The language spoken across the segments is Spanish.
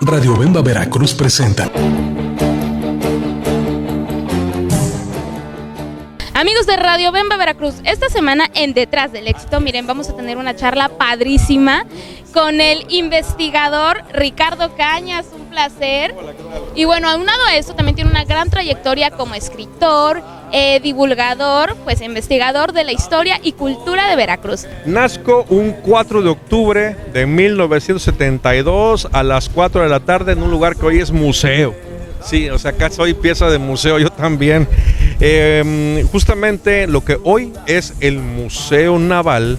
Radio Bemba Veracruz presenta. Amigos de Radio Bemba Veracruz, esta semana en Detrás del Éxito, miren, vamos a tener una charla padrísima con el investigador Ricardo Cañas, un placer. Y bueno, aunado a eso, también tiene una gran trayectoria como escritor, divulgador, pues investigador de la historia y cultura de Veracruz. Nazco un 4 de octubre de 1972 a las 4 de la tarde en un lugar que hoy es museo. Sí, o sea, acá soy pieza de museo, yo también. Justamente lo que hoy es el Museo Naval,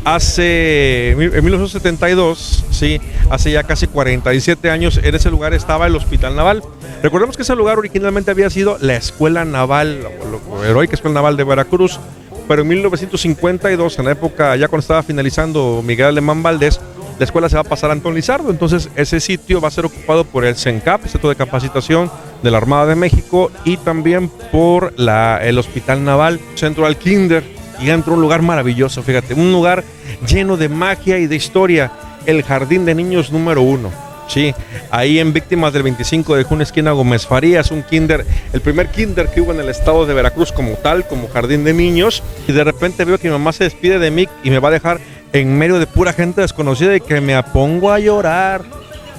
en 1972, sí, hace ya casi 47 años, en ese lugar estaba el Hospital Naval. Recordemos que ese lugar originalmente había sido la Escuela Naval, la heroica Escuela Naval de Veracruz, pero en 1952, en la época, ya cuando estaba finalizando Miguel Alemán Valdés, la escuela se va a pasar a Antón Lizardo. Entonces ese sitio va a ser ocupado por el CENCAP, el Centro de Capacitación de la Armada de México, y también por el Hospital Naval. Centro al Kinder y entra un lugar maravilloso, fíjate, un lugar lleno de magia y de historia, el Jardín de Niños número 1. Sí, ahí en Víctimas del 25 de junio, esquina Gómez Farías, un kinder, el primer kinder que hubo en el estado de Veracruz como tal, como jardín de niños. Y de repente veo que mi mamá se despide de mí y me va a dejar en medio de pura gente desconocida, y que me pongo a llorar,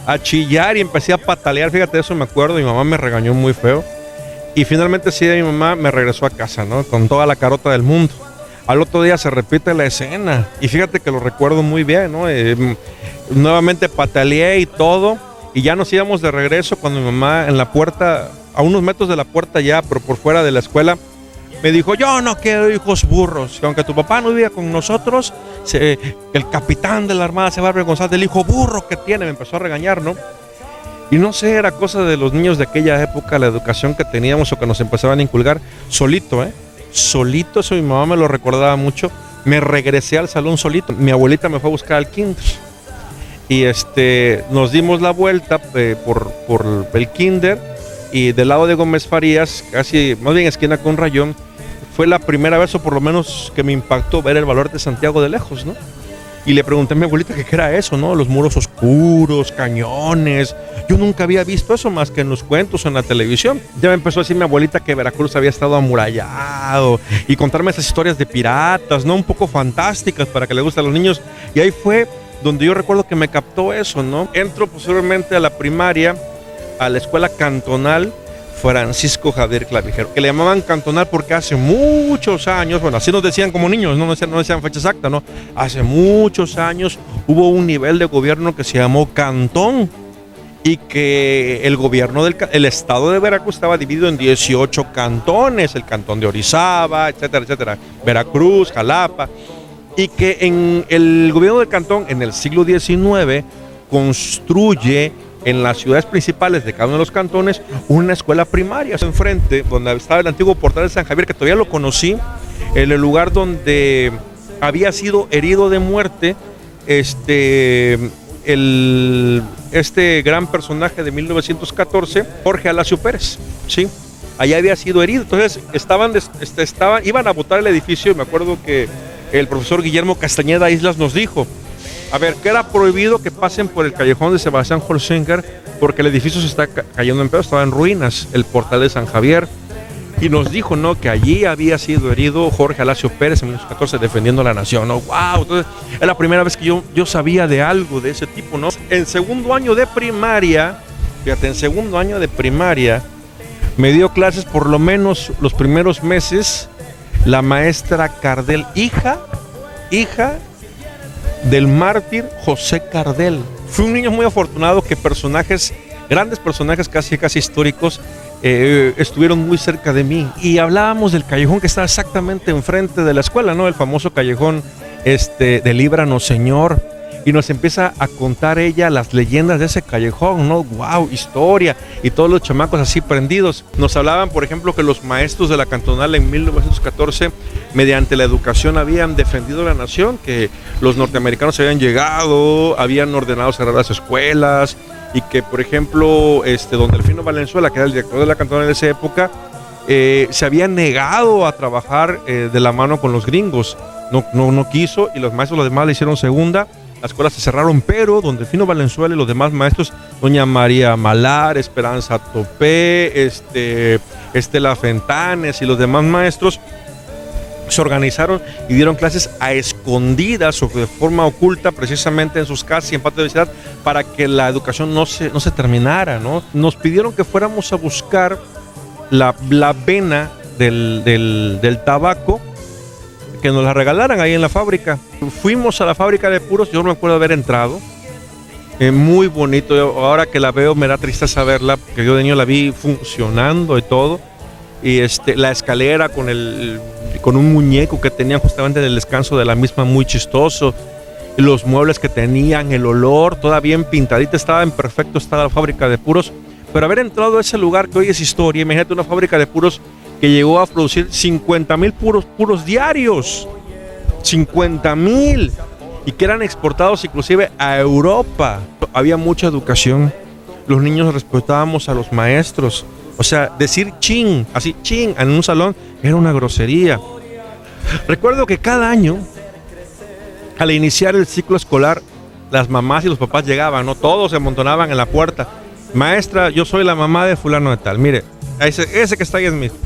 a chillar, y empecé a patalear. Fíjate, eso me acuerdo, mi mamá me regañó muy feo. Y finalmente sí, mi mamá me regresó a casa, ¿no? Con toda la carota del mundo. Al otro día se repite la escena, y fíjate que lo recuerdo muy bien, ¿no? Nuevamente pataleé y todo, y ya nos íbamos de regreso cuando mi mamá en la puerta, a unos metros de la puerta ya, pero por fuera de la escuela, me dijo: yo no quiero hijos burros, que aunque tu papá no viva con nosotros, el capitán de la Armada se va a avergonzar del hijo burro que tiene. Me empezó a regañar, ¿no? Y no sé, era cosa de los niños de aquella época, la educación que teníamos o que nos empezaban a inculcar, solito, solito, eso mi mamá me lo recordaba mucho. Me regresé al salón solito, mi abuelita me fue a buscar al kinder, y nos dimos la vuelta por el kinder, y del lado de Gómez Farías, casi, más bien esquina con Rayón, fue la primera vez, o por lo menos que me impactó, ver el Baluarte de Santiago de lejos, ¿no? Y le pregunté a mi abuelita qué era eso, ¿no? Los muros oscuros, cañones. Yo nunca había visto eso más que en los cuentos o en la televisión. Ya me empezó a decir mi abuelita que Veracruz había estado amurallado, y contarme esas historias de piratas, ¿no? Un poco fantásticas para que le guste a los niños. Y ahí fue donde yo recuerdo que me captó eso, ¿no? Entro posteriormente a la primaria, a la escuela cantonal Francisco Javier Clavijero, que le llamaban cantonal porque hace muchos años, bueno, así nos decían como niños, no decían fecha exacta, ¿no? Hace muchos años hubo un nivel de gobierno que se llamó cantón, y que el gobierno el estado de Veracruz estaba dividido en 18 cantones, el cantón de Orizaba, etcétera, etcétera, Veracruz, Jalapa, y que en el gobierno del cantón en el siglo XIX construye en las ciudades principales de cada uno de los cantones una escuela primaria. Enfrente, donde estaba el antiguo portal de San Javier, que todavía lo conocí, en el lugar donde había sido herido de muerte este gran personaje de 1914, Jorge Alacio Pérez, ¿sí? Allá había sido herido. Entonces iban a botar el edificio, y me acuerdo que el profesor Guillermo Castañeda Islas nos dijo: a ver, que era prohibido que pasen por el callejón de Sebastián Holzinger porque el edificio se está cayendo en pedazos, estaba en ruinas, el portal de San Javier. Y nos dijo, ¿no?, que allí había sido herido Jorge Alacio Pérez en 1914 defendiendo a la nación, ¿no? ¡Wow! Entonces, es la primera vez que yo sabía de algo de ese tipo, ¿no? En segundo año de primaria, fíjate, me dio clases por lo menos los primeros meses la maestra Cardel, hija del mártir José Cardel. Fui un niño muy afortunado que grandes personajes casi históricos estuvieron muy cerca de mí, y hablábamos del callejón que estaba exactamente enfrente de la escuela, ¿no? El famoso callejón de Líbranos, Señor. Y nos empieza a contar ella las leyendas de ese callejón, ¿no? ¡Wow! Historia. Y todos los chamacos así prendidos. Nos hablaban, por ejemplo, que los maestros de la cantonal en 1914, mediante la educación, habían defendido la nación, que los norteamericanos habían llegado, habían ordenado cerrar las escuelas, y que, por ejemplo, don Delfino Valenzuela, que era el director de la cantonal en esa época, se había negado a trabajar de la mano con los gringos. No quiso, y los maestros, los demás, le hicieron segunda, las escuelas se cerraron, pero don Delfino Valenzuela y los demás maestros, doña María Malar, Esperanza Topé, Estela Fentanes y los demás maestros, se organizaron y dieron clases a escondidas o de forma oculta, precisamente en sus casas y en patio de universidad, para que la educación no se terminara, ¿no? Nos pidieron que fuéramos a buscar la vena del tabaco, que nos la regalaran ahí en la fábrica. Fuimos a la fábrica de puros, yo no me acuerdo haber entrado. Muy bonito, ahora que la veo me da tristeza verla, porque yo de niño la vi funcionando y todo. Y la escalera con un muñeco que tenían justamente en el descanso de la misma, muy chistoso. Y los muebles que tenían, el olor, toda bien pintadita, estaba en perfecto estado la fábrica de puros. Pero haber entrado a ese lugar que hoy es historia, imagínate una fábrica de puros que llegó a producir 50,000 puros diarios. 50,000. Y que eran exportados inclusive a Europa. Había mucha educación. Los niños respetábamos a los maestros. O sea, decir chin, así chin, en un salón era una grosería. Recuerdo que cada año, al iniciar el ciclo escolar, las mamás y los papás llegaban, ¿no? Todos se amontonaban en la puerta. Maestra, yo soy la mamá de fulano de tal. Mire, ese que está ahí es mi hijo.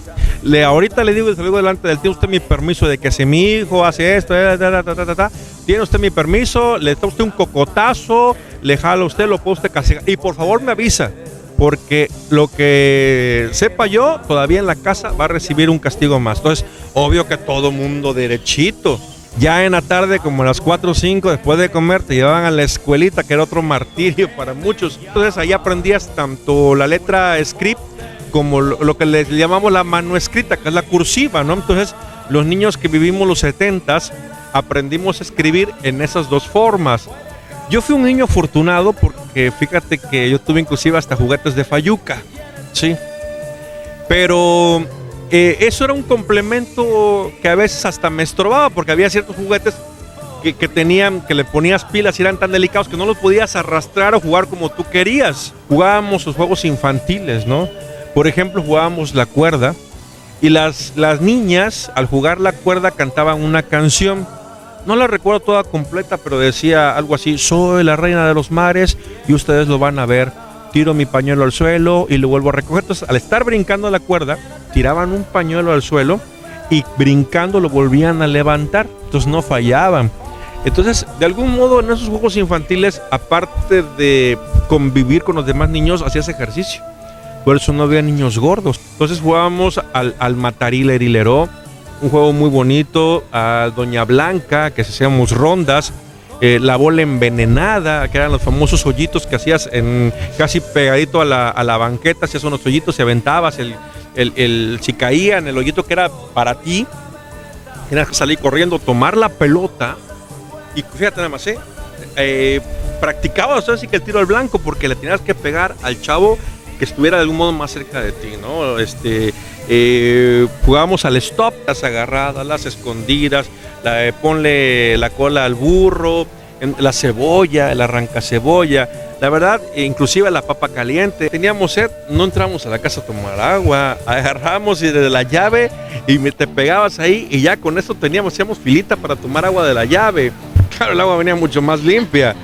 Ahorita le digo y se lo digo delante del tío, usted mi permiso de que si mi hijo hace esto, tiene usted mi permiso, le da usted un cocotazo, le jala usted, lo puede usted castigar. Y por favor me avisa, porque lo que sepa yo, todavía en la casa va a recibir un castigo más. Entonces, obvio que todo mundo derechito. Ya en la tarde, como a las 4 o 5, después de comer, te llevaban a la escuelita, que era otro martirio para muchos. Entonces, ahí aprendías tanto la letra script como lo que les llamamos la mano escrita, que es la cursiva, ¿no? Entonces, los niños que vivimos los 70s, aprendimos a escribir en esas dos formas. Yo fui un niño afortunado porque fíjate que yo tuve inclusive hasta juguetes de fayuca, ¿sí? Pero eso era un complemento que a veces hasta me estorbaba, porque había ciertos juguetes que le ponías pilas y eran tan delicados que no los podías arrastrar o jugar como tú querías. Jugábamos los juegos infantiles, ¿no? Por ejemplo, jugábamos la cuerda y las niñas al jugar la cuerda cantaban una canción. No la recuerdo toda completa, pero decía algo así: soy la reina de los mares y ustedes lo van a ver. Tiro mi pañuelo al suelo y lo vuelvo a recoger. Entonces, al estar brincando la cuerda, tiraban un pañuelo al suelo y brincando lo volvían a levantar. Entonces no fallaban. Entonces, de algún modo, en esos juegos infantiles, aparte de convivir con los demás niños, hacías ejercicio. Por eso no había niños gordos. Entonces jugábamos al Matarile-Rilero, un juego muy bonito, a Doña Blanca, que hacíamos rondas, la bola envenenada, que eran los famosos hoyitos que hacías casi pegadito a la banqueta, hacías unos hoyitos y aventabas, si caía en el hoyito que era para ti, tenías que salir corriendo, tomar la pelota, y fíjate nada más, practicabas así que el tiro al blanco, porque le tenías que pegar al chavo que estuviera de algún modo más cerca de ti, ¿no? Jugábamos al stop, las agarradas, las escondidas, ponle la cola al burro, la cebolla, el arranca cebolla, la verdad, inclusive la papa caliente. Teníamos sed, no entramos a la casa a tomar agua, agarramos de la llave y te pegabas ahí y ya con eso hacíamos filita para tomar agua de la llave. Claro, el agua venía mucho más limpia.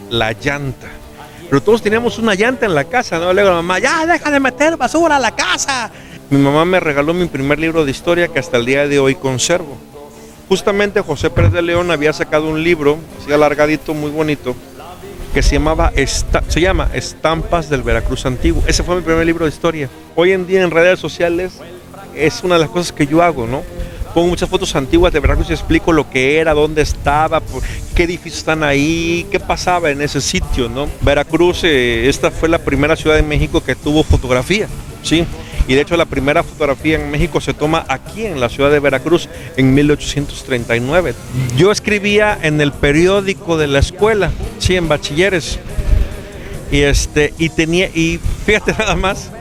La llanta. Pero todos teníamos una llanta en la casa, ¿no? Le digo a la mamá: ya, deja de meter basura a la casa. Mi mamá me regaló mi primer libro de historia que hasta el día de hoy conservo. Justamente José Pérez de León había sacado un libro, así alargadito, muy bonito, que se llama Estampas del Veracruz Antiguo. Ese fue mi primer libro de historia. Hoy en día en redes sociales es una de las cosas que yo hago, ¿no? Pongo muchas fotos antiguas de Veracruz y explico lo que era, dónde estaba, qué edificios están ahí, qué pasaba en ese sitio, ¿no? Veracruz, esta fue la primera ciudad de México que tuvo fotografía, ¿sí? Y de hecho la primera fotografía en México se toma aquí en la ciudad de Veracruz en 1839. Yo escribía en el periódico de la escuela, sí, en bachilleres. Y fíjate nada más,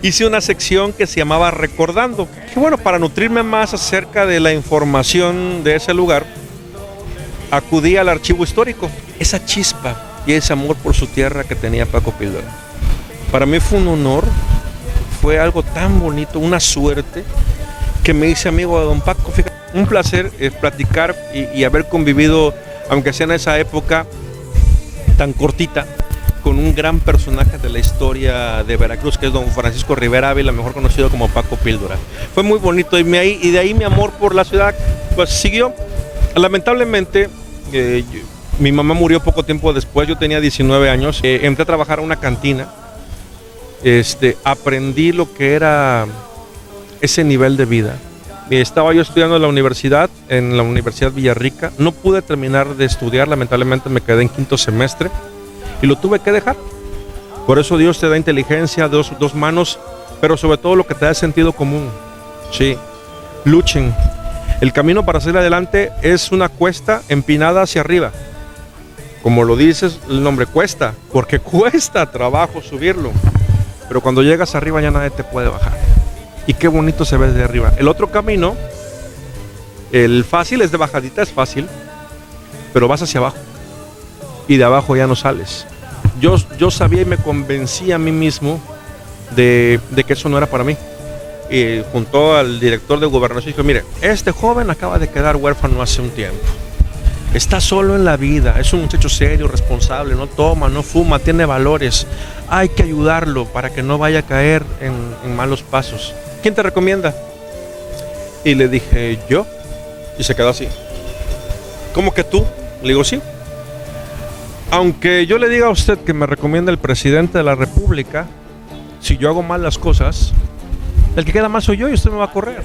hice una sección que se llamaba Recordando. Y bueno, para nutrirme más acerca de la información de ese lugar, acudí al archivo histórico. Esa chispa y ese amor por su tierra que tenía Paco Pildora. Para mí fue un honor, fue algo tan bonito, una suerte, que me hice amigo de don Paco. Fíjate, un placer platicar y haber convivido aunque sea en esa época tan cortita, con un gran personaje de la historia de Veracruz, que es don Francisco Rivera Ávila, mejor conocido como Paco Píldora. Fue muy bonito y de ahí mi amor por la ciudad pues siguió. Lamentablemente, mi mamá murió poco tiempo después, yo tenía 19 años, entré a trabajar a una cantina, aprendí lo que era ese nivel de vida. Estaba yo estudiando en la Universidad Villarrica, no pude terminar de estudiar, lamentablemente me quedé en quinto semestre y lo tuve que dejar. Por eso Dios te da inteligencia, dos manos, pero sobre todo lo que te da sentido común. Sí, luchen. El camino para salir adelante es una cuesta empinada hacia arriba. Como lo dices, el nombre cuesta, porque cuesta trabajo subirlo. Pero cuando llegas arriba ya nadie te puede bajar. Y qué bonito se ve desde arriba. El otro camino, el fácil, es de bajadita, es fácil, pero vas hacia abajo. Y de abajo ya no sales. Yo sabía y me convencí a mí mismo de que eso no era para mí. Y junto al director de Gobernación dijo, mire, este joven acaba de quedar huérfano hace un tiempo. Está solo en la vida, es un muchacho serio, responsable, no toma, no fuma, tiene valores. Hay que ayudarlo para que no vaya a caer en malos pasos. ¿Quién te recomienda? Y le dije, yo. Y se quedó así. ¿Cómo que tú? Le digo, sí. Aunque yo le diga a usted que me recomienda el presidente de la República, si yo hago mal las cosas, el que queda mal soy yo y usted me va a correr.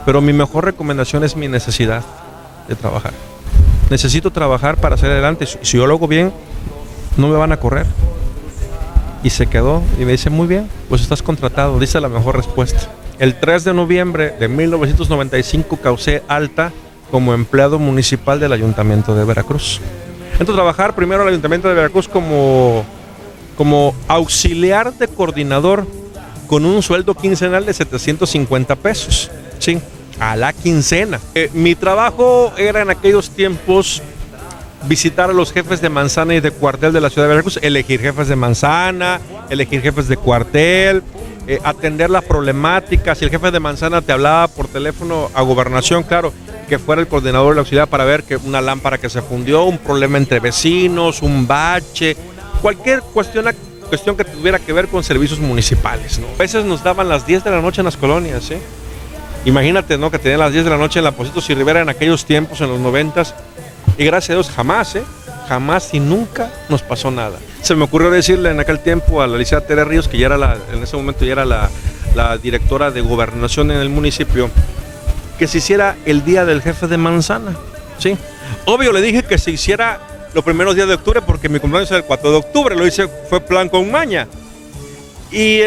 Pero mi mejor recomendación es mi necesidad de trabajar. Necesito trabajar para salir adelante. Si yo lo hago bien, no me van a correr. Y se quedó y me dice, muy bien, pues estás contratado. Dice la mejor respuesta. El 3 de noviembre de 1995 causé alta como empleado municipal del Ayuntamiento de Veracruz. Entro a trabajar primero al Ayuntamiento de Veracruz como auxiliar de coordinador con un sueldo quincenal de 750 pesos. Sí, a la quincena. Mi trabajo era en aquellos tiempos visitar a los jefes de manzana y de cuartel de la ciudad de Veracruz, elegir jefes de manzana, elegir jefes de cuartel, atender la problemática. Si el jefe de manzana te hablaba por teléfono a Gobernación, claro, que fuera el coordinador de la auxiliar para ver que una lámpara que se fundió, un problema entre vecinos, un bache, cualquier cuestión que tuviera que ver con servicios municipales, ¿no? A veces nos daban las 10 de la noche en las colonias, ¿eh? Imagínate, ¿no? Que tenían las 10 de la noche en la Positos y Rivera en aquellos tiempos, en los 90s, y gracias a Dios jamás y nunca nos pasó nada. Se me ocurrió decirle en aquel tiempo a la licenciada Tere Ríos, que ya era en ese momento ya era la directora de Gobernación en el municipio, que se hiciera el día del jefe de manzana, ¿sí? Obvio, le dije que se hiciera los primeros días de octubre porque mi cumpleaños era el 4 de octubre, lo hice, fue plan con maña. Y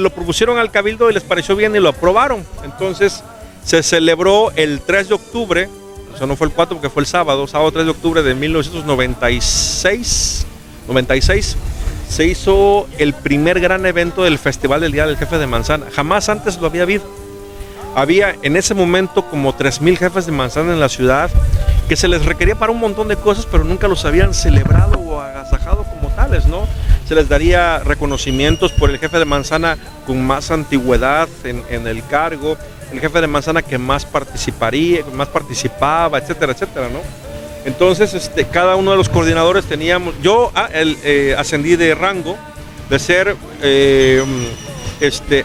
lo propusieron al cabildo y les pareció bien y lo aprobaron. Entonces se celebró el 3 de octubre, o sea, no fue el 4 porque fue el sábado 3 de octubre de 1996, se hizo el primer gran evento del Festival del Día del Jefe de Manzana. Jamás antes lo había habido. Había en ese momento como 3,000 jefes de manzana en la ciudad que se les requería para un montón de cosas, pero nunca los habían celebrado o agasajado como tales, ¿no? Se les daría reconocimientos por el jefe de manzana con más antigüedad en el cargo, el jefe de manzana que más participaba, etcétera, etcétera, ¿no? Entonces, cada uno de los coordinadores teníamos, yo ascendí de rango de ser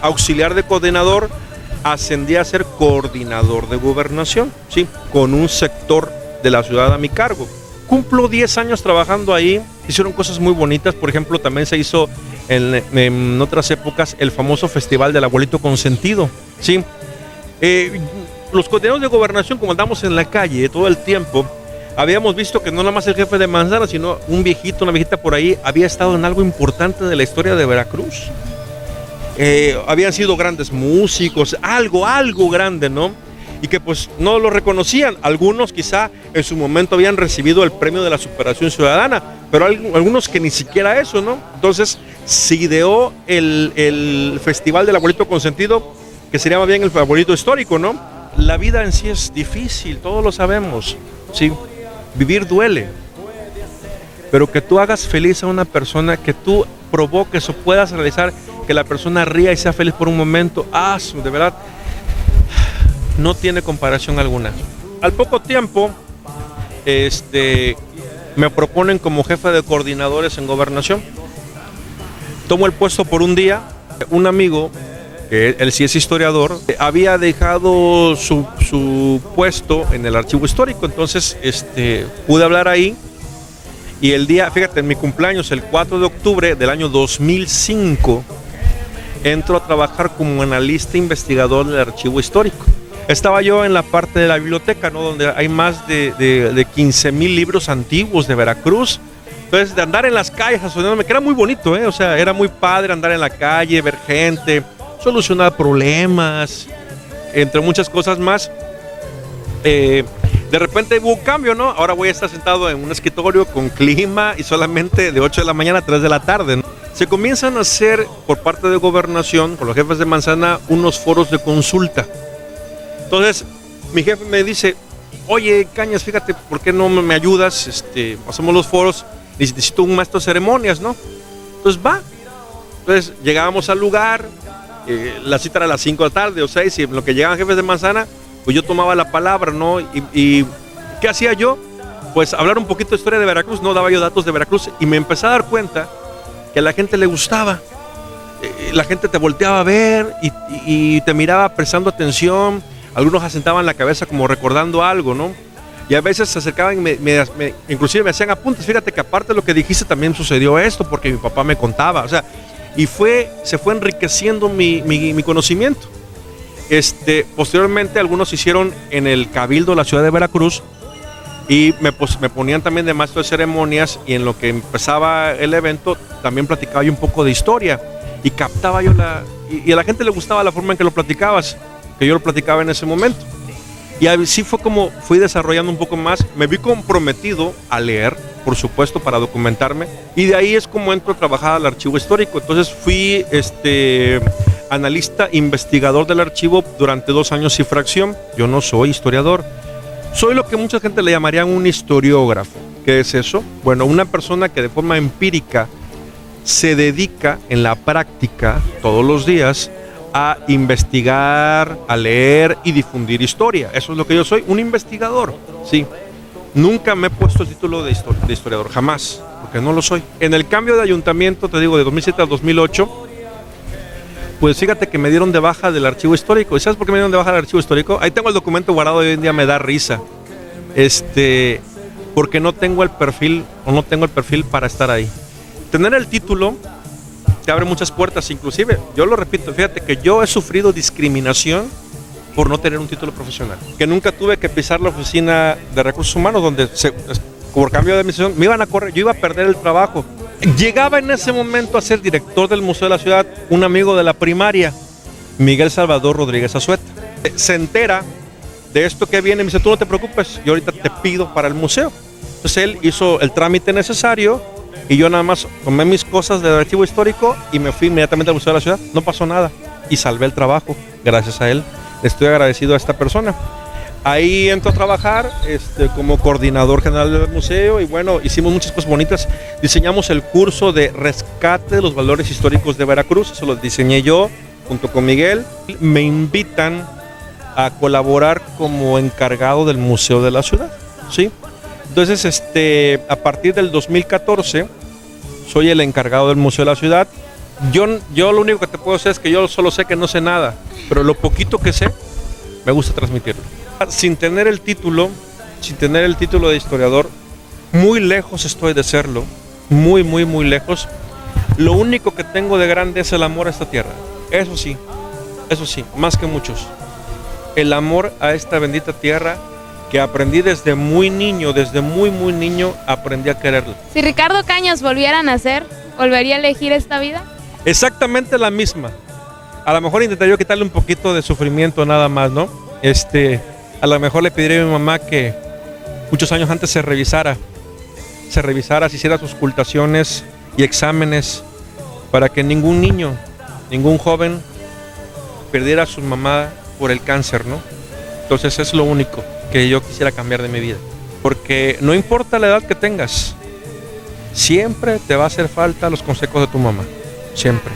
auxiliar de coordinador, ascendí a ser coordinador de gobernación, ¿sí? Con un sector de la ciudad a mi cargo. Cumplo 10 años trabajando ahí, hicieron cosas muy bonitas, por ejemplo, también se hizo en otras épocas el famoso Festival del Abuelito Consentido, ¿sí? Los coordinadores de gobernación, como andamos en la calle todo el tiempo, habíamos visto que no nada más el jefe de manzana, sino un viejito, una viejita por ahí, había estado en algo importante de la historia de Veracruz. Habían sido grandes músicos, algo grande, ¿no? Y que pues no lo reconocían. Algunos quizá en su momento habían recibido el premio de la superación ciudadana, pero algunos que ni siquiera eso, ¿no? Entonces se ideó el Festival del Abuelito Consentido, que se llama bien el Abuelito Histórico, ¿no? La vida en sí es difícil, todos lo sabemos, ¿sí? Vivir duele, pero que tú hagas feliz a una persona, que tú provoques o puedas realizar que la persona ría y sea feliz por un momento, de verdad, no tiene comparación alguna. Al poco tiempo me proponen como jefe de coordinadores en Gobernación. Tomo el puesto por un día. Un amigo, que él sí es historiador, había dejado su puesto en el archivo histórico, entonces pude hablar ahí. Y el día, fíjate, en mi cumpleaños, el 4 de octubre del año 2005, entro a trabajar como analista investigador del archivo histórico. Estaba yo en la parte de la biblioteca, ¿no? Donde hay más de 15,000 libros antiguos de Veracruz. Entonces, de andar en las calles asomándome, que era muy bonito, o sea, era muy padre andar en la calle, ver gente, solucionar problemas, entre muchas cosas más. De repente hubo un cambio, ¿no? Ahora voy a estar sentado en un escritorio con clima y solamente de 8 de la mañana a 3 de la tarde, ¿no? Se comienzan a hacer por parte de Gobernación, por los jefes de manzana, unos foros de consulta. Entonces, mi jefe me dice, oye, Cañas, fíjate, ¿por qué no me ayudas? Hacemos los foros, necesito un maestro de ceremonias, ¿no? Entonces, va. Entonces, llegábamos al lugar, la cita era a las 5 de la tarde o 6, y en lo que llegaban jefes de manzana, pues yo tomaba la palabra, ¿no? Y ¿qué hacía yo? Pues hablar un poquito de historia de Veracruz, ¿no? Daba yo datos de Veracruz y me empecé a dar cuenta que a la gente le gustaba. La gente te volteaba a ver y te miraba prestando atención. Algunos asentaban la cabeza como recordando algo, ¿no? Y a veces se acercaban y inclusive me hacían apuntes. Fíjate que aparte de lo que dijiste también sucedió esto porque mi papá me contaba. O sea, y se fue enriqueciendo mi conocimiento. Posteriormente algunos hicieron en el Cabildo de la ciudad de Veracruz y me ponían también de maestro de ceremonias, y en lo que empezaba el evento también platicaba yo un poco de historia y captaba yo y a la gente le gustaba la forma en que lo platicabas, que yo lo platicaba en ese momento. Y así fue como fui desarrollando un poco más. Me vi comprometido a leer, por supuesto, para documentarme, y de ahí es como entro a trabajar al archivo histórico. Entonces fui analista investigador del archivo durante 2 años y fracción. Yo no soy historiador, soy lo que mucha gente le llamaría un historiógrafo. ¿Qué es eso? Bueno, una persona que de forma empírica se dedica en la práctica todos los días a investigar, a leer y difundir historia. Eso es lo que yo soy, un investigador, sí. Nunca me he puesto el título de historiador, jamás, porque no lo soy. En el cambio de ayuntamiento, te digo, de 2007 al 2008, pues fíjate que me dieron de baja del archivo histórico. ¿Y sabes por qué me dieron de baja del archivo histórico? Ahí tengo el documento guardado y hoy en día me da risa. Porque no tengo el perfil para estar ahí. Tener el título te abre muchas puertas, inclusive, yo lo repito, fíjate que yo he sufrido discriminación por no tener un título profesional, que nunca tuve que pisar la oficina de recursos humanos donde por cambio de admisión me iban a correr, yo iba a perder el trabajo. Llegaba en ese momento a ser director del Museo de la Ciudad un amigo de la primaria, Miguel Salvador Rodríguez Azueta. Se entera de esto que viene y me dice, tú no te preocupes, yo ahorita te pido para el museo. Entonces él hizo el trámite necesario y yo nada más tomé mis cosas del archivo histórico y me fui inmediatamente al Museo de la Ciudad. No pasó nada y salvé el trabajo gracias a él. Estoy agradecido a esta persona. Ahí entro a trabajar como coordinador general del museo y bueno, hicimos muchas cosas bonitas. Diseñamos el curso de rescate de los valores históricos de Veracruz. Eso lo diseñé yo junto con Miguel. Me invitan a colaborar como encargado del Museo de la Ciudad, ¿sí? Entonces, a partir del 2014, soy el encargado del Museo de la Ciudad. Yo lo único que te puedo decir es que yo solo sé que no sé nada, pero lo poquito que sé, me gusta transmitirlo. Sin tener el título de historiador, muy lejos estoy de serlo, muy, muy, muy lejos. Lo único que tengo de grande es el amor a esta tierra. Eso sí, más que muchos. El amor a esta bendita tierra que aprendí desde muy niño, desde muy, muy niño, aprendí a quererla. Si Ricardo Cañas volviera a nacer, ¿volvería a elegir esta vida? Exactamente la misma. A lo mejor intentaría quitarle un poquito de sufrimiento nada más, ¿no? A lo mejor le pediría a mi mamá que muchos años antes se revisara, se hiciera sus ocultaciones y exámenes para que ningún niño, ningún joven perdiera a su mamá por el cáncer, ¿no? Entonces es lo único que yo quisiera cambiar de mi vida. Porque no importa la edad que tengas, siempre te va a hacer falta los consejos de tu mamá. Siempre.